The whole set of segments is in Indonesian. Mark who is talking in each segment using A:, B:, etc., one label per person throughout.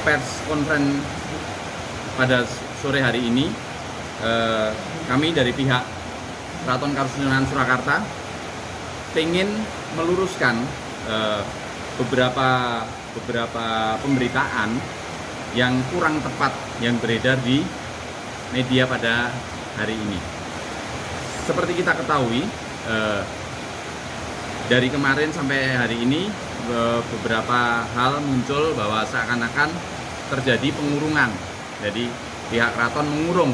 A: pers conference pada sore hari ini, kami dari pihak Keraton Kasunanan Surakarta ingin meluruskan beberapa pemberitaan yang kurang tepat yang beredar di media pada hari ini. Seperti kita ketahui, dari kemarin sampai hari ini beberapa hal muncul bahwa seakan-akan terjadi pengurungan. Jadi pihak keraton mengurung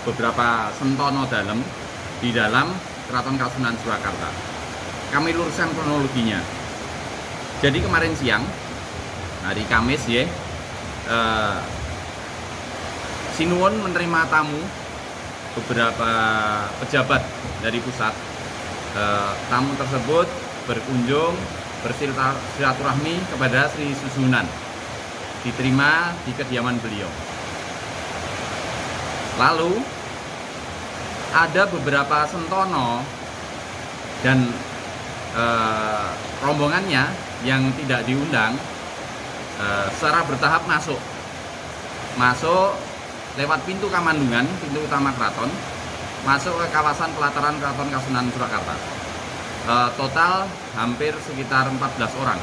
A: beberapa sentono dalam di dalam Keraton Kasunanan Surakarta. Kami luruskan kronologinya. Jadi kemarin siang, hari Kamis ya, Sinuwun menerima tamu beberapa pejabat dari pusat. Tamu tersebut berkunjung bersilaturahmi kepada Sri Susunan, diterima di kediaman beliau. Lalu ada beberapa sentono dan rombongannya yang tidak diundang secara bertahap masuk lewat pintu Kamandungan, pintu utama keraton, masuk ke kawasan pelataran Keraton Kasunanan Surakarta. Total hampir sekitar 14 orang.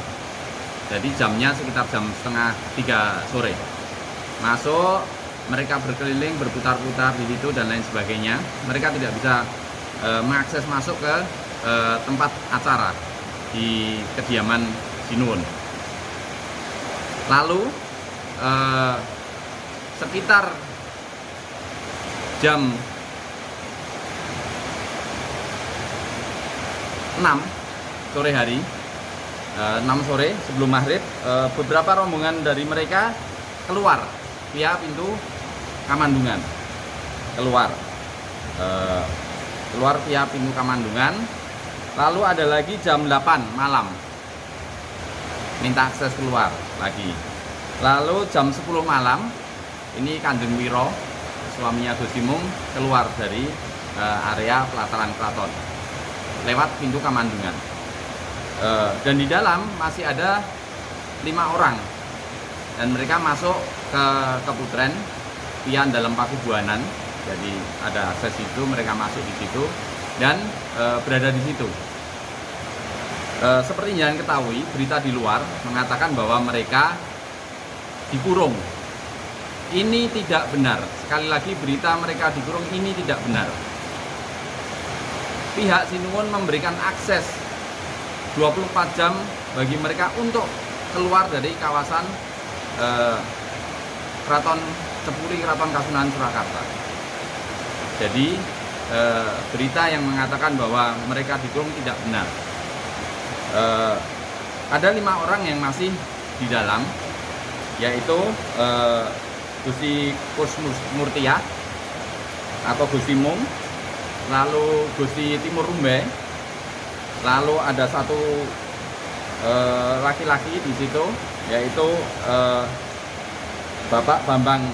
A: Jadi jamnya sekitar jam setengah 3 sore. Masuk, mereka berkeliling, berputar-putar di situ dan lain sebagainya. Mereka tidak bisa mengakses masuk ke tempat acara di kediaman Sinuwun. Lalu sekitar jam 6 sore hari, 6 sore sebelum maghrib, beberapa rombongan dari mereka keluar via pintu Kamandungan, keluar via pintu Kamandungan. Lalu ada lagi jam 8 malam minta akses keluar lagi. Lalu jam 10 malam ini Kanjeng Wiro, suaminya Gus Simung, keluar dari area pelataran keraton lewat pintu Kamandungan. Dan di dalam masih ada 5 orang dan mereka masuk ke Keputren via dalam Pakubuanan. Jadi ada akses itu, mereka masuk di situ dan berada di situ. Seperti yang ketahui, berita di luar mengatakan bahwa mereka dikurung. Ini tidak benar. Sekali lagi, berita mereka dikurung ini tidak benar. Pihak Sinuwun memberikan akses 24 jam bagi mereka untuk keluar dari kawasan Keraton Cepuri, Keraton Kasunanan Surakarta. Jadi berita yang mengatakan bahwa mereka dikurung tidak benar. Ada 5 orang yang masih di dalam, yaitu Gusti Kusmurtia atau Gusti Mung, lalu Gusti Timur Rumbe, lalu ada satu laki-laki di situ, yaitu Bapak Bambang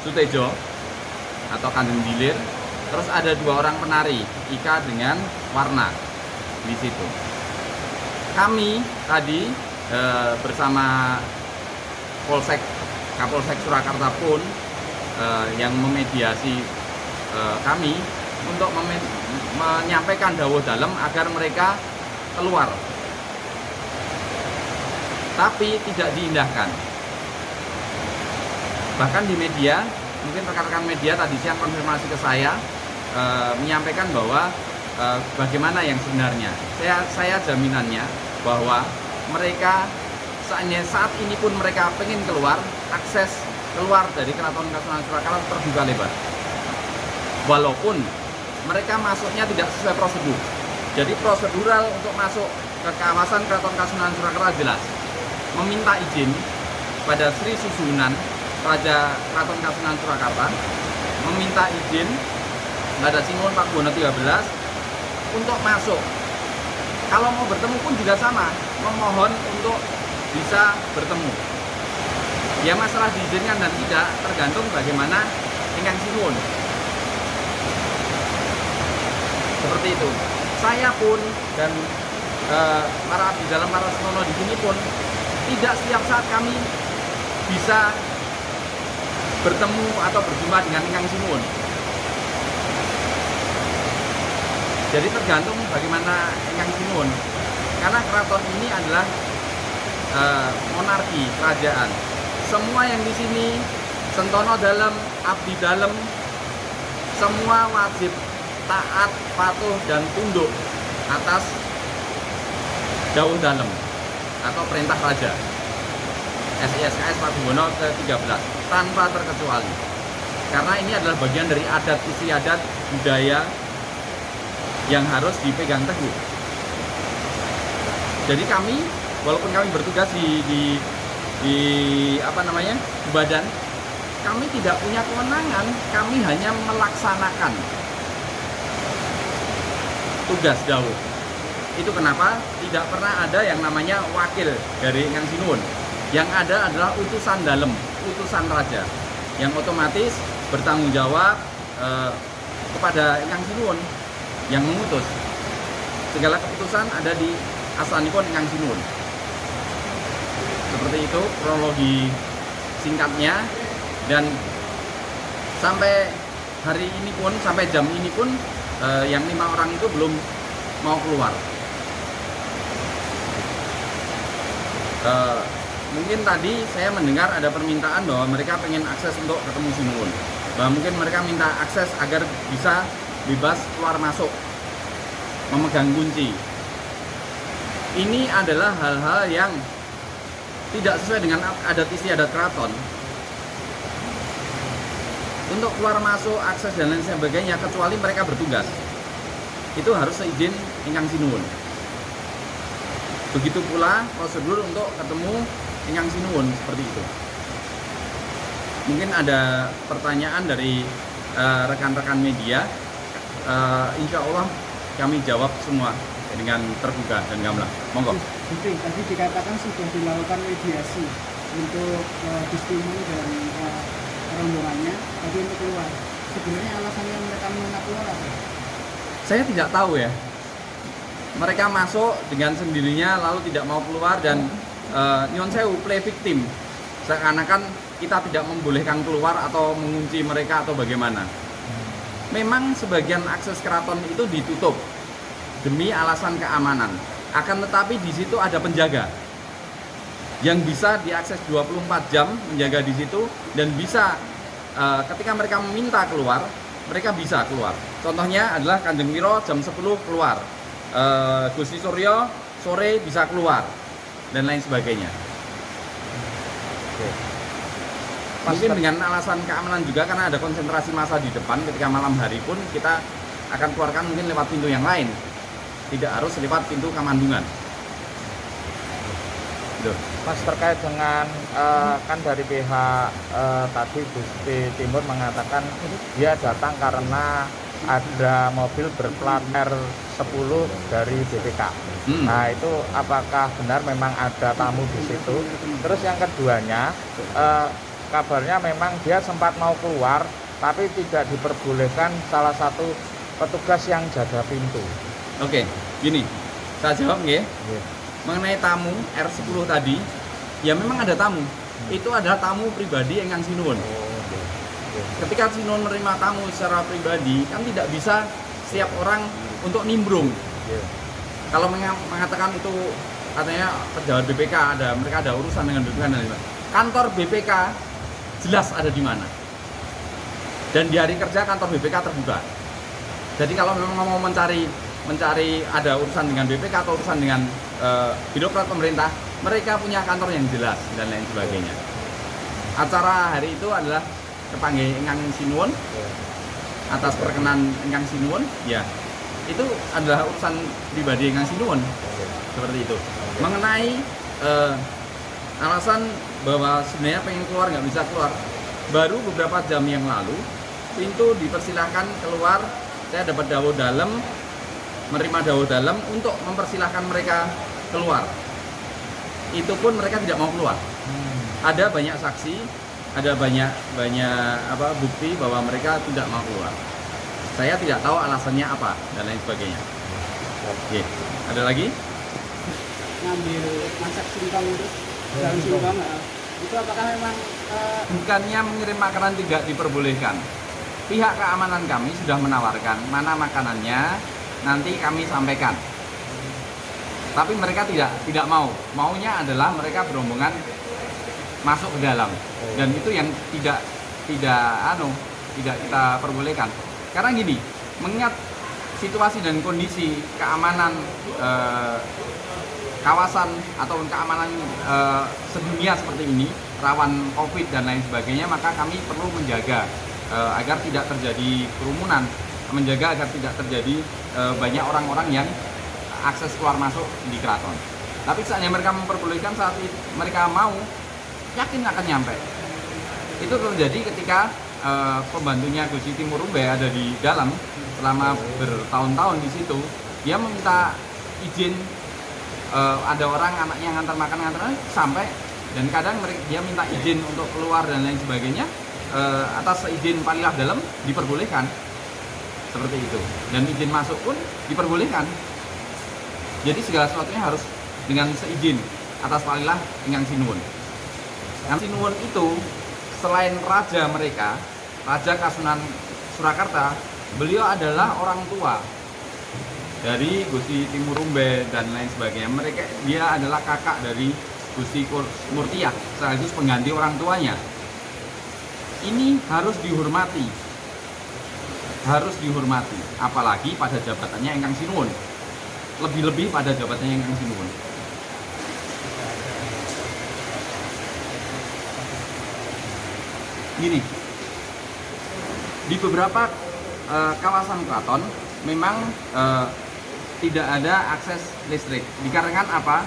A: Sutejo atau Kanjeng Dilir. Terus ada 2 orang penari Ika dengan Warna di situ. Kami tadi bersama Kapolsek Surakarta pun yang memediasi kami untuk menyampaikan dawuh dalam agar mereka keluar, tapi tidak diindahkan. Bahkan di media, mungkin rekan-rekan media tadi siang konfirmasi ke saya, menyampaikan bahwa bagaimana yang sebenarnya. Saya jaminannya bahwa mereka saat ini pun mereka pengen keluar, akses keluar dari Keraton Kasunanan Surakarta terbuka lebar. Walaupun mereka masuknya tidak sesuai prosedur. Jadi prosedural untuk masuk ke kawasan Keraton Kasunanan Surakarta jelas. Meminta izin pada Sri Susunan, Raja Keraton Kasunanan Surakarta, meminta izin pada Sinuwun Pakubuwono 13 untuk masuk. Kalau mau bertemu pun juga sama, memohon untuk bisa bertemu. Ya masalah diizinkan dan tidak tergantung bagaimana ingkang Sinuwun. Seperti itu. Saya pun dan para abdi dalam para senono di sini pun tidak setiap saat kami bisa bertemu atau berjumpa dengan Ingkang Sinuhun. Jadi tergantung bagaimana Ingkang Sinuhun. Karena keraton ini adalah monarki, kerajaan. Semua yang di sini sentono dalam, abdi dalam, semua wajib taat, patuh, dan tunduk atas dawuh dalam atau perintah raja. SISKS Pakubuwono ke-13 tanpa terkecuali. Karena ini adalah bagian dari adat istiadat budaya yang harus dipegang teguh. Jadi kami, walaupun kami bertugas di badan, kami tidak punya kewenangan, kami hanya melaksanakan tugas dawuh. Itu kenapa tidak pernah ada yang namanya wakil dari Ingkang Sinuhun. Yang ada adalah utusan dalam, utusan raja, yang otomatis bertanggung jawab kepada Ingkang Sinuhun yang mengutus. Segala keputusan ada di asanipun Ingkang Sinuhun. Seperti itu kronologi singkatnya, dan sampai hari ini pun, sampai jam ini pun yang 5 orang itu belum mau keluar. Mungkin tadi saya mendengar ada permintaan bahwa mereka pengen akses untuk ketemu Sinuhun, bahwa mungkin mereka minta akses agar bisa bebas keluar masuk, memegang kunci. Ini adalah hal-hal yang tidak sesuai dengan adat istiadat keraton. Untuk keluar masuk, akses dan lain sebagainya, kecuali mereka bertugas, itu harus seizin Ingkang Sinuhun. Begitu pula prosedur untuk ketemu Ingkang Sinuhun, seperti itu. Mungkin ada pertanyaan dari rekan-rekan media. Insya Allah kami jawab semua dengan terbuka dan gamblang. Monggo.
B: Tadi dikatakan sudah dilakukan mediasi untuk Gus Timun dan rombongannya, tapi untuk keluar. Sebenarnya alasannya mereka menolak keluar apa?
A: Saya tidak tahu ya. Mereka masuk dengan sendirinya lalu tidak mau keluar dan nyon sewu play victim. Seakan-akan kita tidak membolehkan keluar atau mengunci mereka atau bagaimana. Memang sebagian akses keraton itu ditutup demi alasan keamanan. Akan tetapi di situ ada penjaga yang bisa diakses 24 jam menjaga di situ, dan bisa ketika mereka meminta keluar, mereka bisa keluar. Contohnya adalah Kanjeng Wiro jam 10 keluar, Gusti Suryo sore bisa keluar, dan lain sebagainya. Mungkin dengan alasan keamanan juga, karena ada konsentrasi massa di depan. Ketika malam hari pun kita akan keluarkan mungkin lewat pintu yang lain, tidak harus lewat pintu Kamandungan.
C: Mas, terkait dengan kan dari pihak tadi Gusti Timur mengatakan dia datang karena ada mobil berplat R10 dari BPK. Nah, itu apakah benar memang ada tamu di situ? Terus yang keduanya, kabarnya memang dia sempat mau keluar tapi tidak diperbolehkan salah satu petugas yang jaga pintu.
A: Oke, gini, saya jawab nggih. Mengenai tamu R10 tadi, ya memang ada tamu. Itu adalah tamu pribadi Ingkang Sinuhun. Ketika Sinuhun menerima tamu secara pribadi, kan tidak bisa setiap orang untuk nimbrung. Kalau mengatakan itu katanya pejabat BPK, mereka ada urusan dengan BPK dan lain-lain. Kantor BPK jelas ada di mana. Dan di hari kerja kantor BPK terbuka. Jadi kalau memang mau mencari ada urusan dengan BPK atau urusan dengan birokrat pemerintah, mereka punya kantor yang jelas dan lain sebagainya. Acara hari itu adalah kepanggih Ingkang Sinuhun atas perkenan Ingkang Sinuhun, ya itu adalah urusan pribadi Ingkang Sinuhun, seperti itu. Mengenai alasan bahwa sebenarnya pengen keluar nggak bisa keluar, baru beberapa jam yang lalu pintu dipersilahkan keluar. Saya dapat dawuh dalam, menerima dawuh dalam untuk mempersilahkan mereka keluar. Itu pun mereka tidak mau keluar. Ada banyak saksi, ada banyak bukti bahwa mereka tidak mau keluar. Saya tidak tahu alasannya apa dan lain sebagainya. Oke, ada lagi?
B: Ngambil masak singkong itu, daun singkong Itu apakah memang
A: Bukannya mengirim makanan tidak diperbolehkan. Pihak keamanan kami sudah menawarkan mana makanannya nanti kami sampaikan. Tapi mereka tidak mau. Maunya adalah mereka berombongan masuk ke dalam. Dan itu yang tidak kita perbolehkan. Karena gini, mengingat situasi dan kondisi keamanan kawasan atau keamanan sedunia seperti ini, rawan COVID dan lain sebagainya, maka kami perlu menjaga agar tidak terjadi kerumunan, menjaga agar tidak terjadi banyak orang-orang yang akses keluar masuk di keraton. Tapi saatnya mereka memperbolehkan, saat mereka mau, yakin akan nyampe. Itu terjadi ketika pembantunya Gusti Timurumbe ada di dalam selama bertahun-tahun di situ. Dia meminta izin, ada orang anaknya ngantar makan sampai, dan kadang dia minta izin untuk keluar dan lain sebagainya. Atas izin Palilah dalam diperbolehkan seperti itu, dan izin masuk pun diperbolehkan. Jadi segala sesuatunya harus dengan seizin atas Palilah Ingkang Sinuwun. Ingkang Sinuwun itu selain raja mereka, Raja Kasunan Surakarta, beliau adalah orang tua dari Gusti Timurumbe dan lain sebagainya. Dia adalah kakak dari Gusti Murtiah, sekaligus pengganti orang tuanya. Ini harus dihormati, apalagi pada jabatannya Ingkang Sinuwun, lebih-lebih pada jabatannya Ingkang Sinuwun. Gini, di beberapa kawasan keraton memang tidak ada akses listrik. Dikarenakan apa?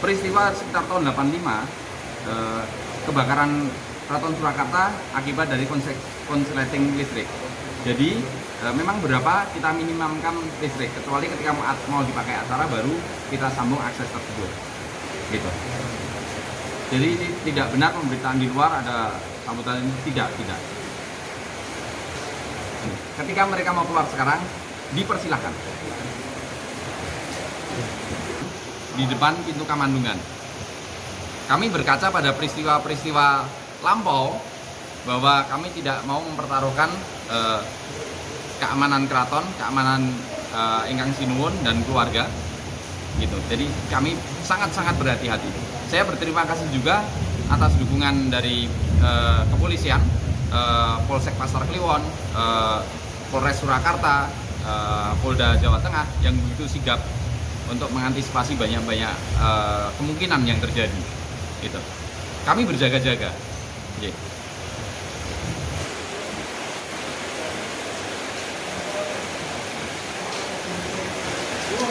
A: Peristiwa sekitar tahun 85, kebakaran Keraton Surakarta akibat dari konsleting listrik. Jadi memang berapa kita minimumkan listrik, kecuali ketika mau dipakai acara baru kita sambung akses tersebut. Gitu. Jadi tidak benar pemberitaan di luar ada sambutan, tidak. Ketika mereka mau keluar sekarang, dipersilahkan di depan pintu Kamandungan. Kami berkaca pada peristiwa-peristiwa lampau bahwa kami tidak mau mempertaruhkan keamanan keraton, keamanan Ingkang Sinuwun dan keluarga, gitu. Jadi kami sangat-sangat berhati-hati. Saya berterima kasih juga atas dukungan dari kepolisian, Polsek Pasar Kliwon, Polres Surakarta, Polda Jawa Tengah yang begitu sigap untuk mengantisipasi banyak-banyak kemungkinan yang terjadi. Gitu. Kami berjaga-jaga.
B: itu